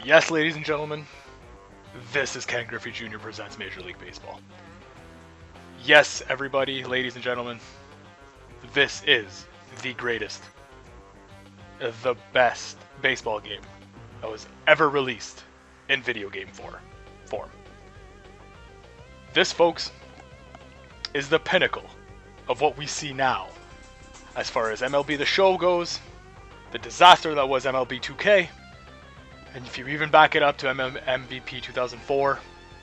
Yes, ladies and gentlemen, this is Ken Griffey Jr. presents Major League Baseball. Yes, everybody, ladies and gentlemen, this is the greatest, the best baseball game that was ever released in video game form. This, folks, is the pinnacle of what we see now as far as MLB The Show goes, the disaster that was MLB 2K, and if you even back it up to MVP 2004,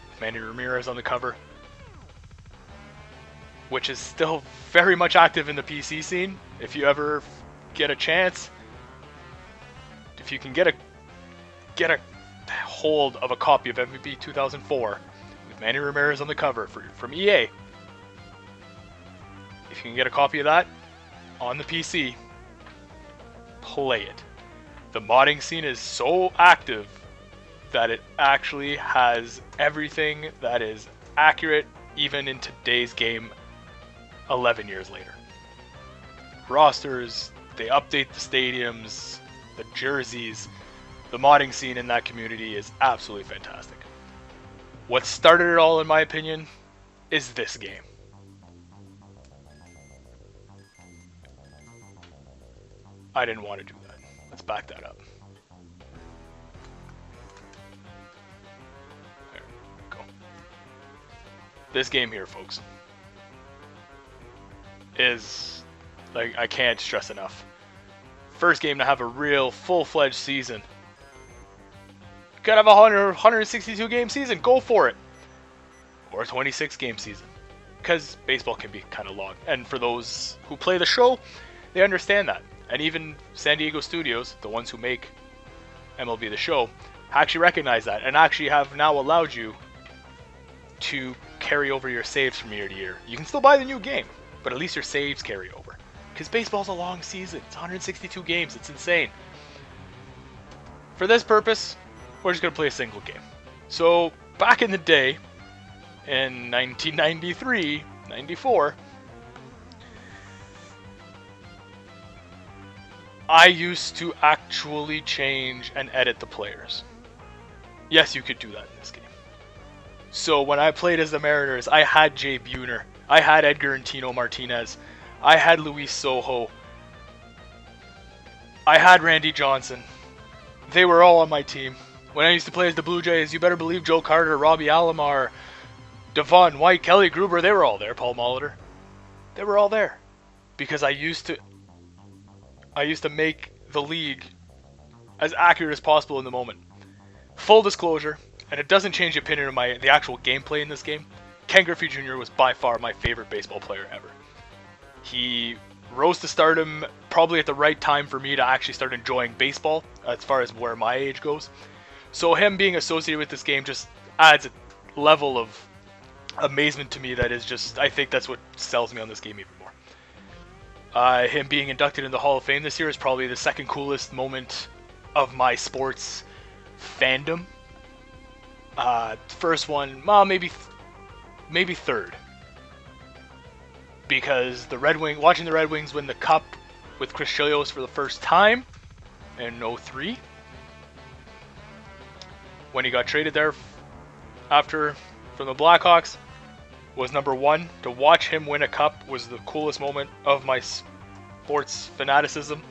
with Manny Ramirez on the cover, which is still very much active in the PC scene. If you ever get a chance, if you can get a hold of a copy of MVP 2004 with Manny Ramirez on the cover from EA, if you can get a copy of that on the PC, play it. The modding scene is so active that it actually has everything that is accurate even in today's game 11 years later. Rosters, they update the stadiums, the jerseys, the modding scene in that community is absolutely fantastic. What started it all, in my opinion, is this game. I didn't want to do that. Let's back that up. There we go. This game here, folks, is, like, I can't stress enough. First game to have a real full-fledged season. You gotta have a 162 game season, go for it. Or a 26 game season. Because baseball can be kind of long. And for those who play the show, they understand that. And even San Diego Studios, the ones who make MLB The Show, actually recognize that and actually have now allowed you to carry over your saves from year to year. You can still buy the new game, but at least your saves carry over. Because baseball's a long season. It's 162 games. It's insane. For this purpose, we're just going to play a single game. So, back in the day, in 1993, 94, I used to actually change and edit the players. Yes, you could do that in this game. So when I played as the Mariners, I had Jay Buhner, I had Edgar and Tino Martinez, I had Luis Sojo, I had Randy Johnson. They were all on my team. When I used to play as the Blue Jays, you better believe Joe Carter, Robbie Alomar, Devon White, Kelly Gruber, they were all there, Paul Molitor. They were all there. Because I used to make the league as accurate as possible in the moment. Full disclosure, and it doesn't change the opinion of the actual gameplay in this game, Ken Griffey Jr. was by far my favorite baseball player ever. He rose to stardom probably at the right time for me to actually start enjoying baseball, as far as where my age goes. So him being associated with this game just adds a level of amazement to me that is just, I think that's what sells me on this game even more. Him being inducted in the Hall of Fame this year is probably the second coolest moment of my sports fandom. First one, well, maybe third. Because watching the Red Wings win the Cup with Chris Chelios for the first time in 03, when he got traded there from the Blackhawks, was number one. To watch him win a cup was the coolest moment of my sports fanaticism.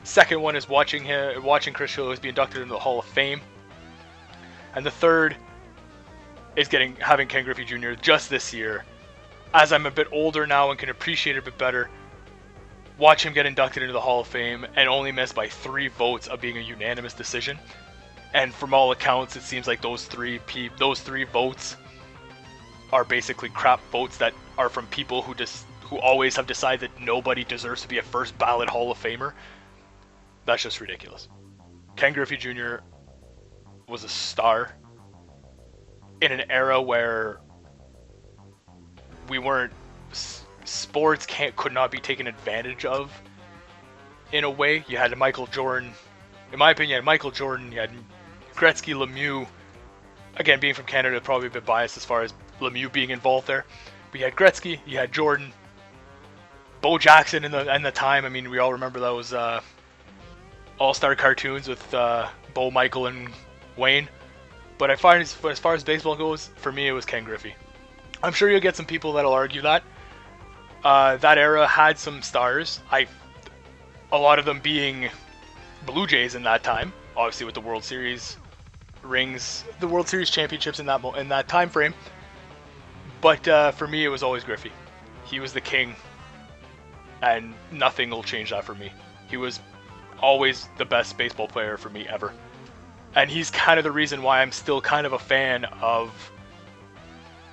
Second one is watching Chris Chelios be inducted into the Hall of Fame. And the third is having Ken Griffey Jr. just this year, as I'm a bit older now and can appreciate it a bit better, watch him get inducted into the Hall of Fame and only miss by 3 votes of being a unanimous decision. And from all accounts, it seems like those three votes are basically crap votes that are from people who always have decided that nobody deserves to be a first ballot Hall of Famer. That's just ridiculous. Ken Griffey Jr. was a star in an era where sports could not be taken advantage of in a way. You had Michael Jordan. In my opinion, you had Michael Jordan, you had Gretzky, Lemieux. Again, being from Canada, probably a bit biased as far as Lemieux being involved there. But you had Gretzky, you had Jordan, Bo Jackson in the time. I mean, we all remember those all-star cartoons with Bo, Michael, and Wayne. But I find as far as baseball goes, for me it was Ken Griffey. I'm sure you'll get some people that'll argue that. That era had some stars. A lot of them being Blue Jays in that time, obviously with the World Series rings, the World Series championships in that time frame. But for me, it was always Griffey. He was the king, and nothing will change that for me. He was always the best baseball player for me ever, and he's kind of the reason why I'm still kind of a fan of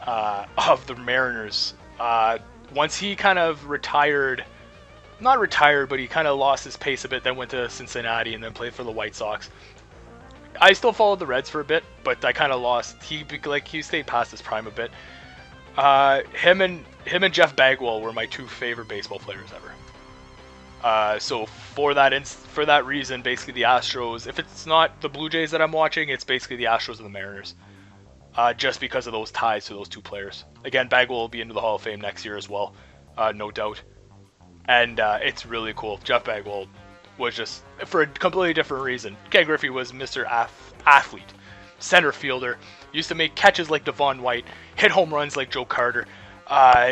the Mariners. Once he kind of retired, not retired, but he kind of lost his pace a bit, then went to Cincinnati and then played for the White Sox. I still followed the Reds for a bit, but I kind of lost. He stayed past his prime a bit. Him and Jeff Bagwell were my two favorite baseball players ever. So for that reason, basically the Astros, if it's not the Blue Jays that I'm watching, it's basically the Astros and the Mariners. Just because of those ties to those two players. Again, Bagwell will be into the Hall of Fame next year as well, no doubt. And it's really cool. Jeff Bagwell was just, for a completely different reason. Ken Griffey was Mr. Athlete, center fielder, used to make catches like Devon White, hit home runs like Joe Carter.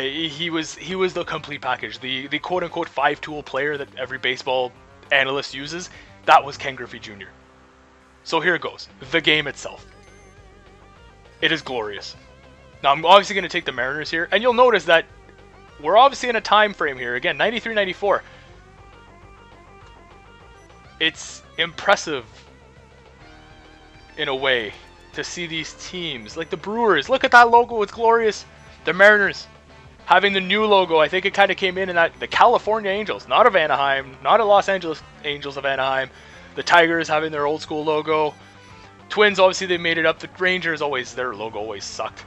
He was the complete package. The quote-unquote five-tool player that every baseball analyst uses, that was Ken Griffey Jr. So here it goes. The game itself. It is glorious. Now, I'm obviously going to take the Mariners here, and you'll notice that we're obviously in a time frame here. Again, 93-94. It's impressive, in a way, to see these teams. Like the Brewers, look at that logo, it's glorious. The Mariners, having the new logo, I think it kind of came in that, the California Angels, not of Anaheim, not a Los Angeles Angels of Anaheim. The Tigers having their old school logo. Twins, obviously they made it up. The Rangers, their logo always sucked.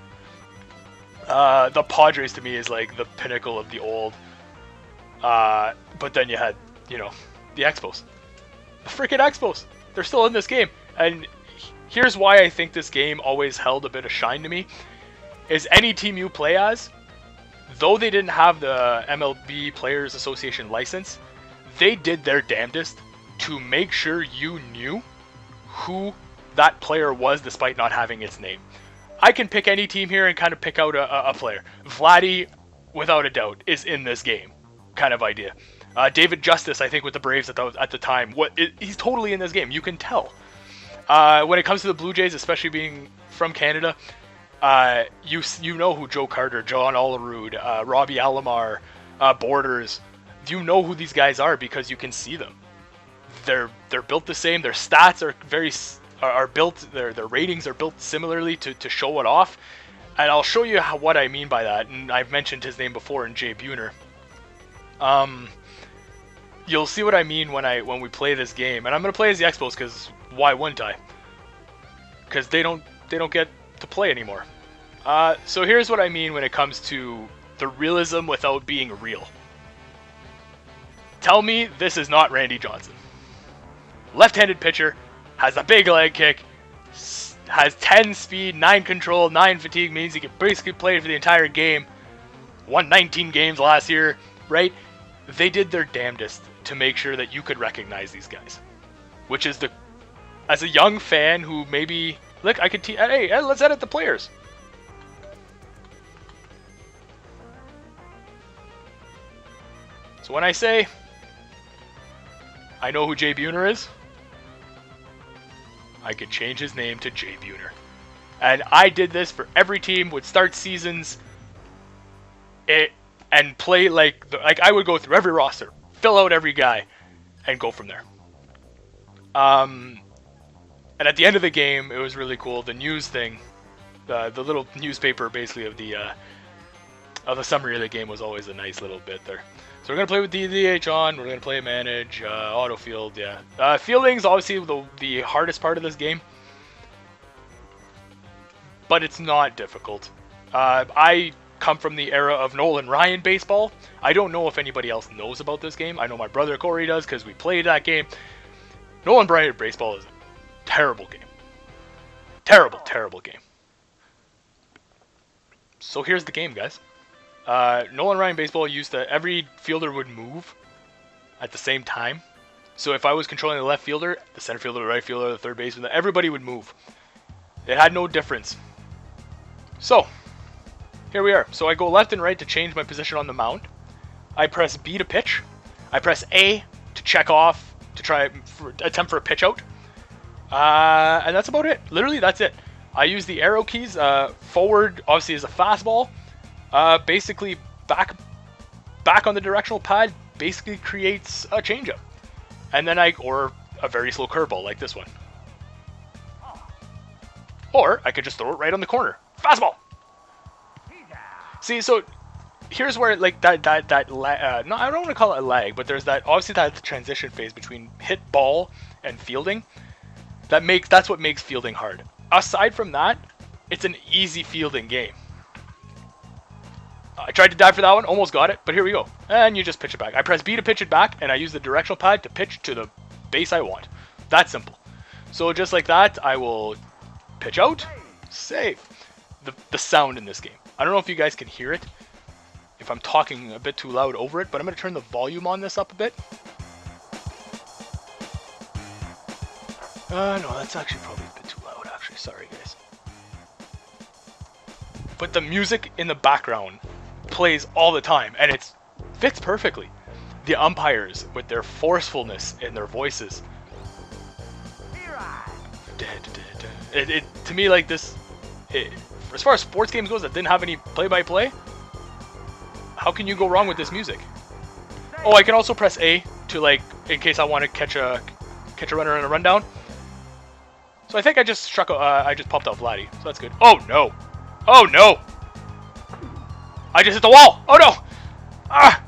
The Padres to me is like the pinnacle of the old. But then you had, the Expos. The freaking Expos. They're still in this game. And here's why I think this game always held a bit of shine to me. Is any team you play as, though they didn't have the MLB Players Association license, they did their damnedest to make sure you knew who that player was despite not having its name. I can pick any team here and kind of pick out a player. Vladdy, without a doubt, is in this game kind of idea. David Justice, I think, with the Braves at the time, he's totally in this game. You can tell. When it comes to the Blue Jays, especially being from Canada, you know who Joe Carter, John Olerud, Robbie Alomar, Borders. You know who these guys are because you can see them. They're built the same. Their stats are built. Their ratings are built similarly to show it off. And I'll show you what I mean by that. And I've mentioned his name before in Jay Buhner. You'll see what I mean when we play this game. And I'm gonna play as the Expos because why wouldn't I? Because they don't get to play anymore. So here's what I mean when it comes to the realism without being real. Tell me this is not Randy Johnson. Left-handed pitcher, has a big leg kick, has 10 speed, 9 control, 9 fatigue, means he can basically play for the entire game. Won 19 games last year, right? They did their damnedest to make sure that you could recognize these guys. Which is as a young fan who maybe, look, I could hey, let's edit the players. So when I say I know who Jay Buhner is, I could change his name to Jay Buhner. And I did this for every team, would start seasons and play like I would go through every roster, fill out every guy, and go from there. And at the end of the game, it was really cool. The news thing, the little newspaper basically of the summary of the game was always a nice little bit there. So we're going to play with DH on, we're going to play manage, auto field, yeah. Fielding's obviously the hardest part of this game. But it's not difficult. I come from the era of Nolan Ryan baseball. I don't know if anybody else knows about this game. I know my brother Corey does because we played that game. Nolan Ryan baseball is a terrible game. Terrible, terrible game. So here's the game, guys. Nolan Ryan baseball used to, every fielder would move at the same time. So if I was controlling the left fielder, the center fielder, the right fielder, the third baseman, everybody would move. It had no difference. So, here we are. So I go left and right to change my position on the mound. I press B to pitch. I press A to check off, to attempt for a pitch out. And that's about it. Literally, that's it. I use the arrow keys. Forward, obviously, is a fastball. Basically, back on the directional pad basically creates a changeup. And then or a very slow curveball like this one. Or I could just throw it right on the corner. Fastball! See, so here's where like no, I don't want to call it a lag, but there's obviously that transition phase between hit ball and fielding. That's what makes fielding hard. Aside from that, it's an easy fielding game. I tried to dive for that one, almost got it, but here we go. And you just pitch it back. I press B to pitch it back, and I use the directional pad to pitch to the base I want. That's simple. So just like that, I will pitch out, save. The sound in this game. I don't know if you guys can hear it, if I'm talking a bit too loud over it, but I'm going to turn the volume on this up a bit. No, that's actually probably a bit too loud, actually. Sorry, guys. But the music in the background plays all the time, and it fits perfectly. The umpires, with their forcefulness in their voices. To me, like this, as far as sports games goes that didn't have any play-by-play, how can you go wrong with this music? Oh, I can also press A to, like, in case I want to catch a runner in a rundown. So I think I just I just popped out Vladdy, so that's good. Oh no! Oh no! I just hit the wall! Oh no! Ah!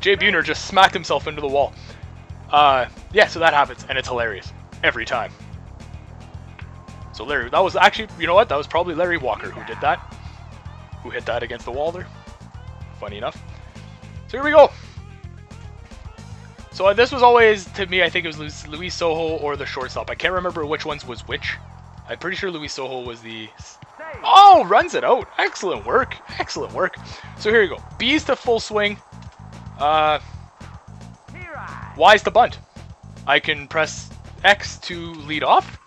Jay Buhner just smacked himself into the wall. Yeah, so that happens, and it's hilarious every time. So Larry, that was actually, you know what? That was probably Larry Walker who did that. Who hit that against the wall there. Funny enough. So here we go. So this was always, to me, I think it was Luis Sojo or the shortstop. I can't remember which ones was which. I'm pretty sure Luis Sojo was the... Oh, runs it out. Excellent work. Excellent work. So here you go. B's to full swing. Y's to bunt. I can press X to lead off.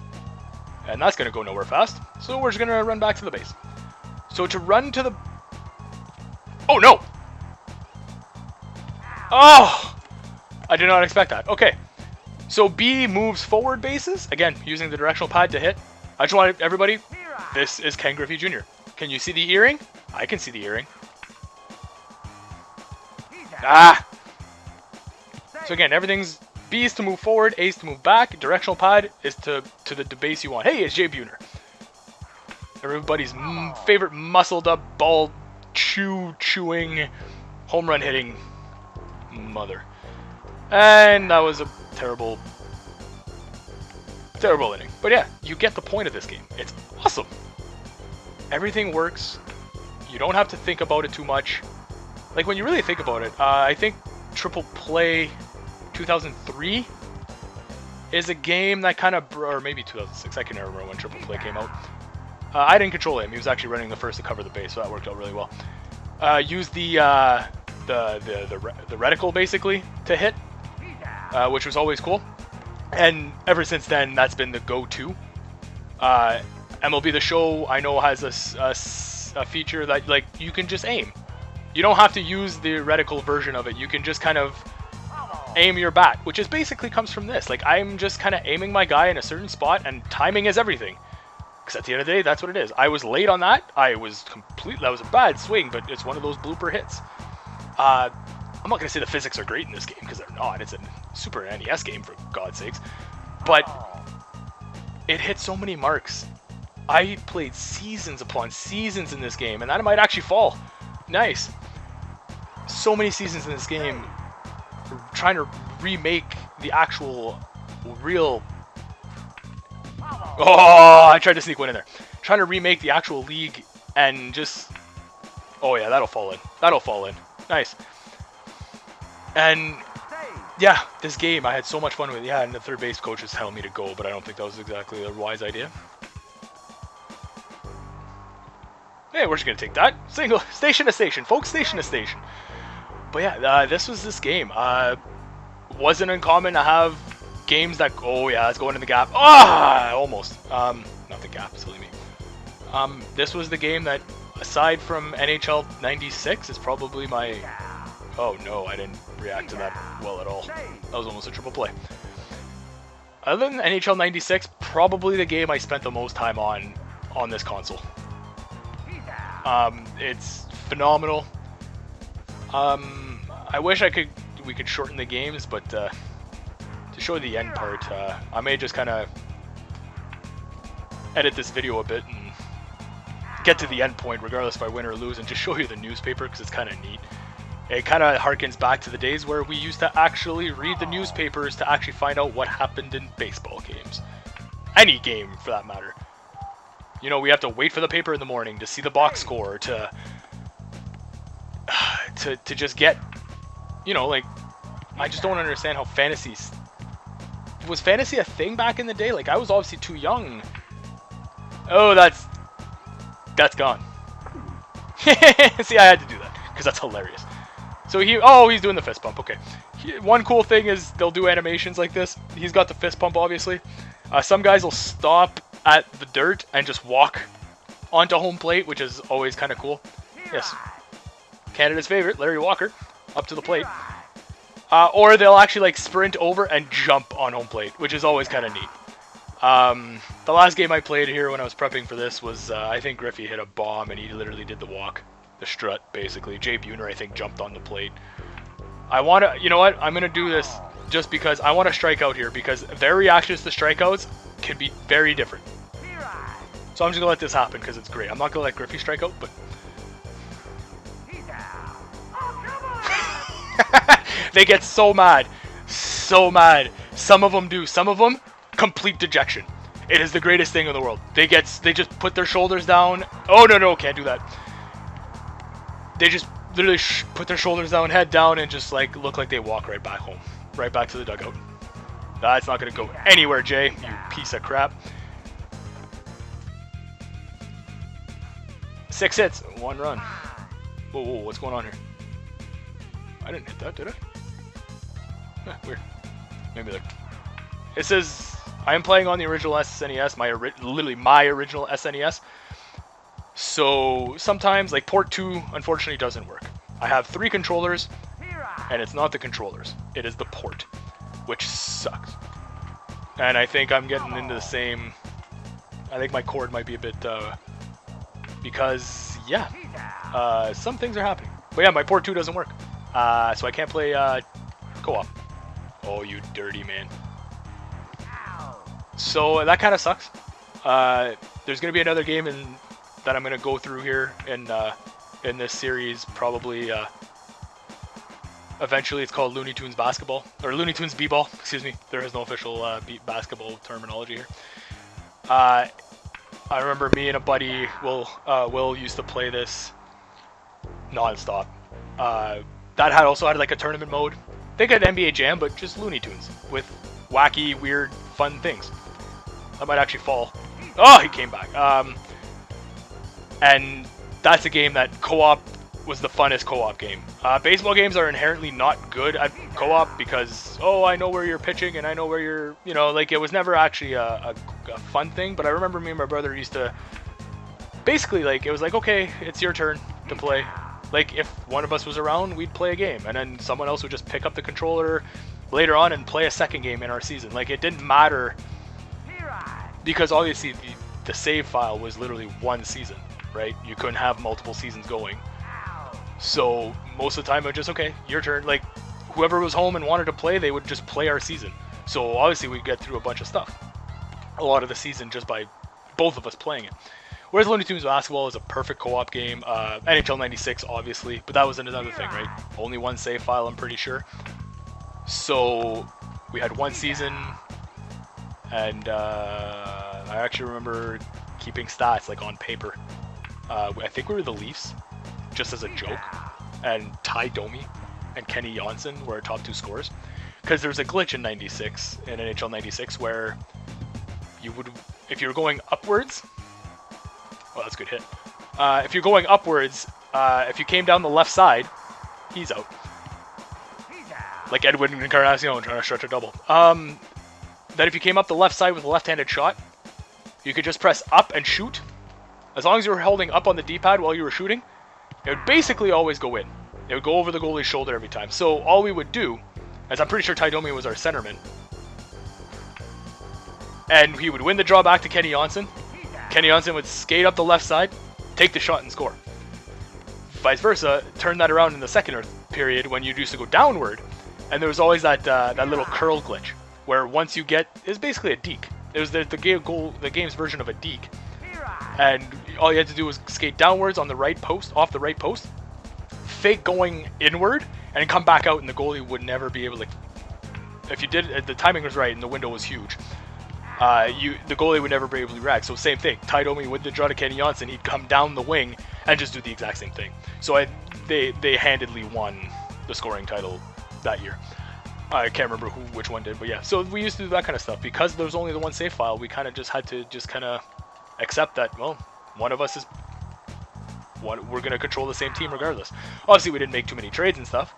And that's going to go nowhere fast. So we're just going to run back to the base. So to run to the... Oh, no! Oh! I did not expect that. Okay. So B moves forward bases. Again, using the directional pad to hit. I just want everybody... This is Ken Girffey Jr. Can you see the earring? I can see the earring. Ah! So again, everything's... B is to move forward, A is to move back, directional pad is to the base you want. Hey, it's Jay Buhner. Everybody's favorite muscled up, ball chewing, home run hitting mother. And that was a terrible inning. But yeah, you get the point of this game. It's awesome. Everything works. You don't have to think about it too much. Like when you really think about it, I think Triple Play 2003 is a game that kind of, or maybe 2006, I can never remember when Triple Play came out. I didn't control him. He was actually running the first to cover the base, so that worked out really well. Used the reticle basically to hit, which was always cool. And ever since then, that's been the go-to. MLB The Show, I know, has a feature that like you can just aim. You don't have to use the reticle version of it. You can just kind of aim your bat, which is basically comes from this. Like I'm just kind of aiming my guy in a certain spot, and timing is everything. Because at the end of the day, that's what it is. I was late on that. That was a bad swing, but it's one of those blooper hits. I'm not going to say the physics are great in this game, because they're not. It's a Super NES game, for God's sakes. But it hit so many marks. I played seasons upon seasons in this game, and that might actually fall. Nice. So many seasons in this game trying to remake the actual real... Oh, I tried to sneak one in there. Trying to remake the actual league and just... Oh yeah, that'll fall in. That'll fall in. Nice. And yeah, this game I had so much fun with. Yeah, and the third base coach was telling me to go, but I don't think that was exactly a wise idea. Hey, we're just gonna take that. Single station to station, folks. Station to station. But yeah, this was this game. Wasn't uncommon to have games that, oh yeah, let's go into the gap. Ah, almost. Not the gap, silly me. This was the game that, aside from NHL 96, is probably my, oh no, I didn't react to that well at all. That was almost a triple play. Other than NHL 96, probably the game I spent the most time on this console. It's phenomenal. I wish we could shorten the games, but to show the end part, I may just kind of edit this video a bit and get to the end point, regardless if I win or lose, and just show you the newspaper because it's kind of neat. It kind of harkens back to the days where we used to actually read the newspapers to actually find out what happened in baseball games. Any game, for that matter. You know, we have to wait for the paper in the morning to see the box score, to just get, you know, like, I just don't understand how fantasies... Was fantasy a thing back in the day? Like, I was obviously too young. Oh, that's gone. See, I had to do that, because that's hilarious. So he's doing the fist pump, okay. One cool thing is they'll do animations like this. He's got the fist pump, obviously. Some guys will stop at the dirt and just walk onto home plate, which is always kind of cool. Yes. Canada's favorite, Larry Walker, up to the plate. Or they'll actually like sprint over and jump on home plate, which is always kind of neat. The last game I played here when I was prepping for this was, I think Girffey hit a bomb and he literally did the walk. The strut, basically. Jay Buhner, I think, jumped on the plate. I want to, you know what? I'm going to do this just because I want to strike out here, because their reactions to strikeouts can be very different. So I'm just going to let this happen because it's great. I'm not going to let Girffey strike out, but... They get so mad. So mad. Some of them do. Some of them, complete dejection. It is the greatest thing in the world. They just put their shoulders down. Oh, no, can't do that. They just literally put their shoulders down, head down, and just like look like they walk right back home. Right back to the dugout. That's not going to go anywhere, Jay, you piece of crap. 6 hits, 1 run. Whoa, what's going on here? I didn't hit that, did I? Weird. Maybe like... It says, I am playing on the original SNES, literally my original SNES. So sometimes, like, port 2 unfortunately doesn't work. I have 3 controllers, and it's not the controllers. It is the port, which sucks. And I think I'm getting into the same... I think my cord might be a bit... because, yeah, some things are happening. But yeah, my port 2 doesn't work. So I can't play co-op. Oh, you dirty man. So that kind of sucks. There's going to be another game that I'm going to go through here in this series, probably eventually. It's called Looney Tunes Basketball, or Looney Tunes B-Ball, excuse me. There is no official basketball terminology here. I remember me and a buddy, Will used to play this non-stop. That also had like a tournament mode. Think of NBA Jam, but just Looney Tunes with wacky, weird, fun things. That might actually fall. Oh, he came back. And that's a game that co-op was the funnest co-op game. Baseball games are inherently not good at co-op because, oh, I know where you're pitching and I know where you're, you know, like it was never actually a fun thing. But I remember me and my brother used to, basically, like, it was like, okay, it's your turn to play. Like, if one of us was around, we'd play a game, and then someone else would just pick up the controller later on and play a second game in our season. Like, it didn't matter, because obviously the save file was literally one season, right? You couldn't have multiple seasons going. So most of the time it was just, okay, your turn. Like, whoever was home and wanted to play, they would just play our season. So obviously we'd get through a bunch of stuff, a lot of the season, just by both of us playing it. Whereas Looney Tunes Basketball is a perfect co-op game. NHL 96, obviously, but that was another thing, right? Only one save file, I'm pretty sure. So we had one season, and I actually remember keeping stats like on paper. I think we were the Leafs, just as a joke, and Ty Domi and Kenny Janssen were our top 2 scorers. Because there was a glitch in '96, in NHL 96, where you would, if you were going upwards. Oh, that's a good hit. If you're going upwards, if you came down the left side, he's out. Like Edwin Encarnacion trying to stretch a double. that if you came up the left side with a left-handed shot, you could just press up and shoot. As long as you were holding up on the D-pad while you were shooting, it would basically always go in. It would go over the goalie's shoulder every time. So all we would do, as I'm pretty sure Taidomi was our centerman, and he would win the draw back to Kenny Janssen. Kenny Janssen would skate up the left side, take the shot and score. Vice versa, turn that around in the second period when you used to go downward, and there was always that that little curl glitch, where once you get, it's basically a deke. It was the game's version of a deke. And all you had to do was skate downwards on the right post, off the right post, fake going inward, and come back out, and the goalie would never be able to. If you did, the timing was right, and the window was huge. The goalie would never be able to react. So same thing. Taidomi with the draw to Kenny Janssen, he'd come down the wing and just do the exact same thing. So they handedly won the scoring title that year. I can't remember which one did, but yeah. So we used to do that kind of stuff because there was only the one save file. We kind of just had to kind of accept that, well, one of us is we're going to control the same team regardless. Obviously, we didn't make too many trades and stuff.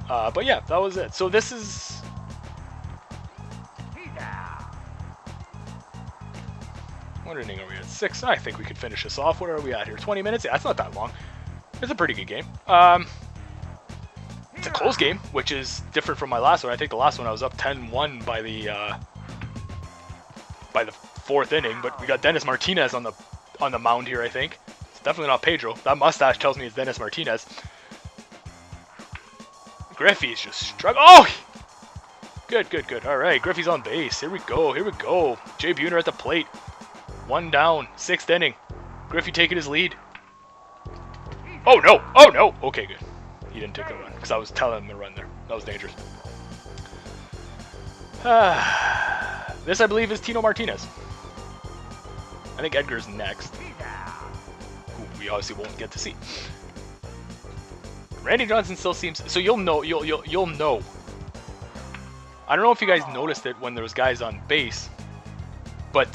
But yeah, that was it. So this is... What inning are we at? 6? I think we could finish this off. What are we at here? 20 minutes? Yeah, that's not that long. It's a pretty good game. It's a close game, which is different from my last one. I think the last one I was up 10-1 by the 4th inning, but we got Dennis Martinez on the mound here, I think. It's definitely not Pedro. That mustache tells me it's Dennis Martinez. Girffey's just struck. Oh! Good. All right, Girffey's on base. Here we go. Jay Buhner at the plate. 1 down, 6th inning. Girffey taking his lead. Oh no! Okay, good. He didn't take the run, because I was telling him to run there. That was dangerous. This, I believe, is Tino Martinez. I think Edgar's next, who we obviously won't get to see. Randy Johnson still seems... So you'll know. I don't know if you guys noticed it when there was guys on base, but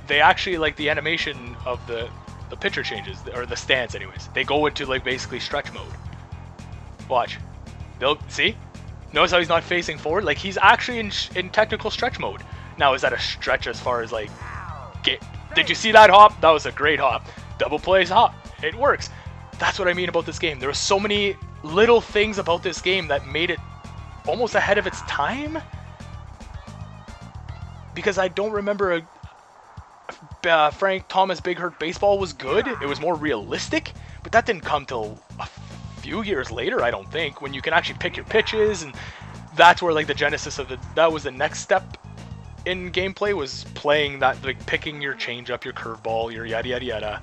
they actually, like, the animation of the pitcher changes, or the stance anyways. They go into, like, basically stretch mode. Watch. They'll see? Notice how he's not facing forward? Like, he's actually in technical stretch mode. Now, is that a stretch as far as, like... Did you see that hop? That was a great hop. Double plays hop. It works. That's what I mean about this game. There were so many little things about this game that made it almost ahead of its time. Because I don't remember Frank Thomas Big Hurt Baseball was good. It was more realistic. But that didn't come till a few years later, I don't think, when you can actually pick your pitches, and that's where, like, the genesis of that was the next step in gameplay, was playing that, like, picking your changeup, your curveball, your yada yada yada,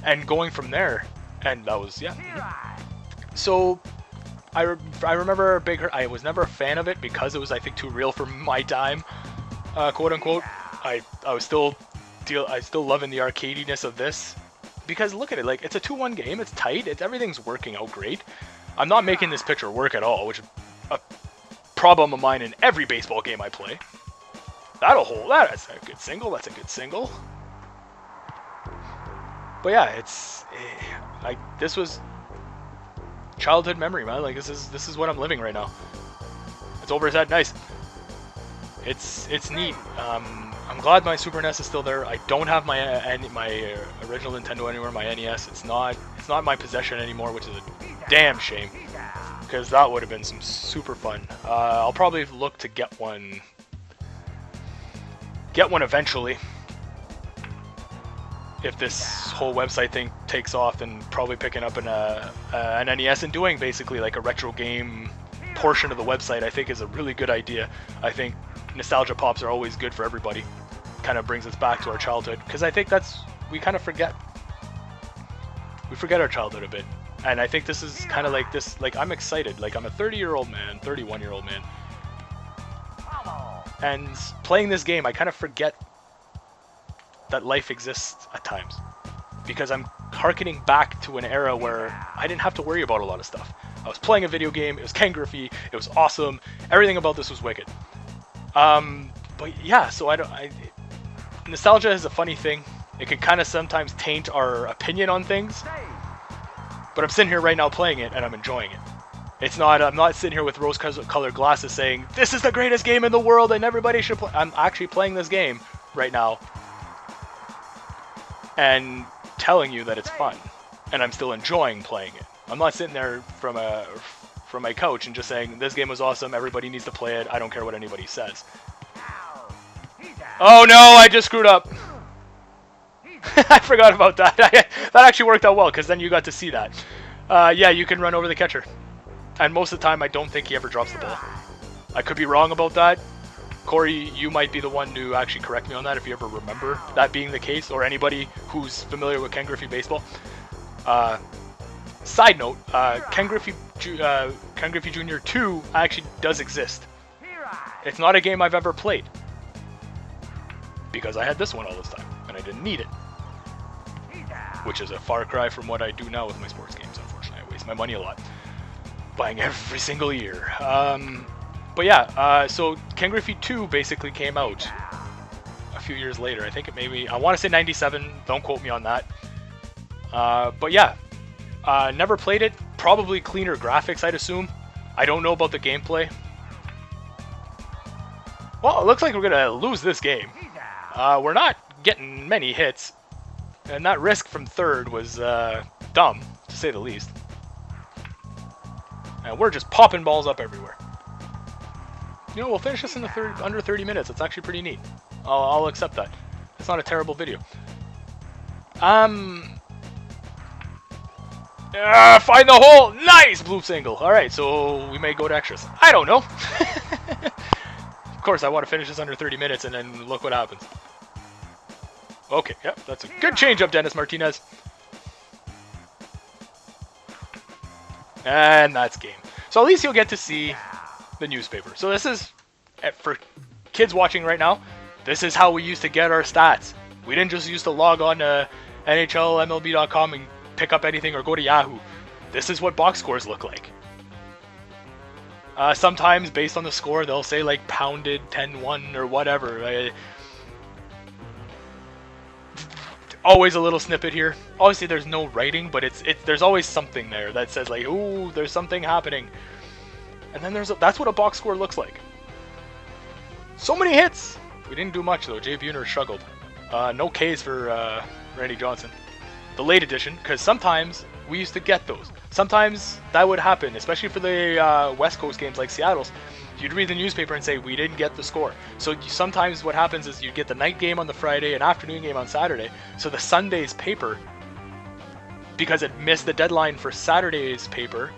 and going from there. And that was, yeah. So I remember Big Hurt. I was never a fan of it because it was, I think, too real for my time, quote unquote. I still loving the arcadiness of this. Because look at it, like, it's a 2-1 game, it's tight, everything's working out great. I'm not making this picture work at all, which is a problem of mine in every baseball game I play. That's a good single, But yeah, this was childhood memory, man. Like, this is what I'm living right now. It's over his head, nice. It's neat. I'm glad my Super NES is still there. I don't have my original Nintendo anywhere, my NES. It's not my possession anymore, which is a damn shame, because that would have been some super fun. I'll probably look to get one eventually, if this whole website thing takes off, and probably picking up an NES and doing basically like a retro game portion of the website, I think is a really good idea. I think nostalgia pops are always good for everybody. Kind of brings us back to our childhood, because I think we kind of forget our childhood a bit, and I think this is kind of like this. Like, I'm excited. Like, I'm a 31-year-old man, and playing this game, I kind of forget that life exists at times, because I'm harkening back to an era where I didn't have to worry about a lot of stuff. I was playing a video game. It was Ken Girffey. It was awesome. Everything about this was wicked. But yeah, so nostalgia is a funny thing. It can kind of sometimes taint our opinion on things. But I'm sitting here right now playing it, and I'm enjoying it. It's not. I'm not sitting here with rose-colored glasses saying this is the greatest game in the world and everybody should play. I'm actually playing this game right now and telling you that it's fun, and I'm still enjoying playing it. I'm not sitting there from my couch and just saying this game was awesome. Everybody needs to play it. I don't care what anybody says. Oh no! I just screwed up. I forgot about that. That actually worked out well because then you got to see that. Yeah, you can run over the catcher. And most of the time, I don't think he ever drops the ball. I could be wrong about that. Corey, you might be the one to actually correct me on that if you ever remember that being the case, or anybody who's familiar with Ken Griffey baseball. Side note, Ken Griffey Jr. 2 actually does exist. It's not a game I've ever played, because I had this one all this time, and I didn't need it. Which is a far cry from what I do now with my sports games, unfortunately. I waste my money a lot. Buying every single year. But yeah, so Ken Griffey 2 basically came out a few years later. I think it maybe, I want to say 97, don't quote me on that. But yeah, never played it. Probably cleaner graphics, I'd assume. I don't know about the gameplay. Well, it looks like we're going to lose this game. We're not getting many hits. And that risk from third was dumb, to say the least. And we're just popping balls up everywhere. You know, we'll finish this in the under 30 minutes. It's actually pretty neat. I'll accept that. It's not a terrible video. Find the hole! Nice! Blue single. Alright, so we may go to extras. I don't know. Of course, I want to finish this under 30 minutes and then look what happens. Okay, yep, that's a good change-up, Dennis Martinez. And that's game. So at least you'll get to see the newspaper. So this is, for kids watching right now, this is how we used to get our stats. We didn't just used to log on to NHLMLB.com and pick up anything or go to Yahoo. This is what box scores look like. Sometimes, based on the score, they'll say like pounded 10-1 or whatever. Always a little snippet here. Obviously, there's no writing, but there's always something there that says like, "Ooh, there's something happening." And then that's what a box score looks like. So many hits. We didn't do much though. Jay Buhner struggled. No Ks for Randy Johnson. The late edition, because sometimes we used to get those. Sometimes that would happen, especially for the West Coast games like Seattle's. You'd read the newspaper and say, we didn't get the score. So sometimes what happens is you get the night game on the Friday and afternoon game on Saturday. So the Sunday's paper, because it missed the deadline for Saturday's paper,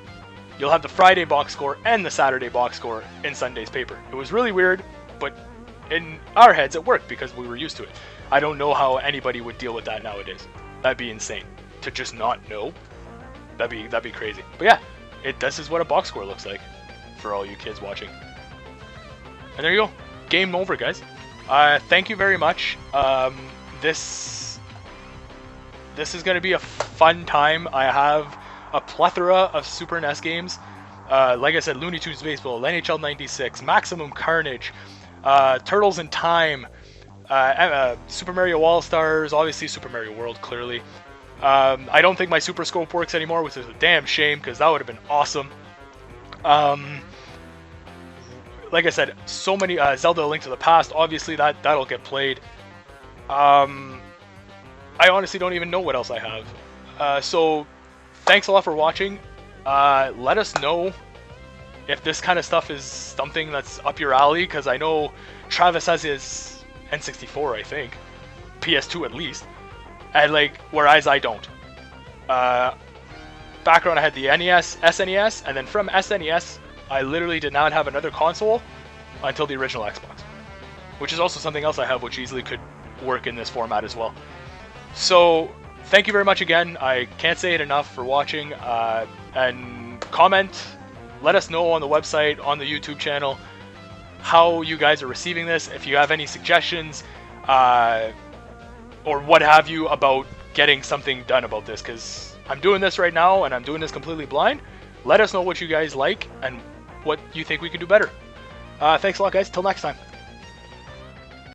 you'll have the Friday box score and the Saturday box score in Sunday's paper. It was really weird, but in our heads it worked because we were used to it. I don't know how anybody would deal with that nowadays. That'd be insane. To just not know, that'd be crazy. But yeah, this is what a box score looks like for all you kids watching. And there you go. Game over, guys. Thank you very much. This is going to be a fun time. I have a plethora of Super NES games. Like I said, Looney Tunes Baseball, NHL 96, Maximum Carnage, Turtles in Time, Super Mario All-Stars, obviously Super Mario World, clearly. I don't think my Super Scope works anymore, which is a damn shame, because that would have been awesome. Like I said, so many Zelda: A Link to the Past. Obviously, that'll get played. I honestly don't even know what else I have. So, thanks a lot for watching. Let us know if this kind of stuff is something that's up your alley, because I know Travis has his N64, I think, PS2 at least, and whereas I don't. Background, I had the NES, SNES, and then from SNES. I literally did not have another console until the original Xbox, which is also something else I have which easily could work in this format as well. So thank you very much again. I can't say it enough for watching, and comment, let us know on the website, on the YouTube channel, how you guys are receiving this, if you have any suggestions or what have you about getting something done about this, because I'm doing this right now and I'm doing this completely blind. Let us know what you guys like and what you think we can do better. Thanks a lot, guys. Till next time.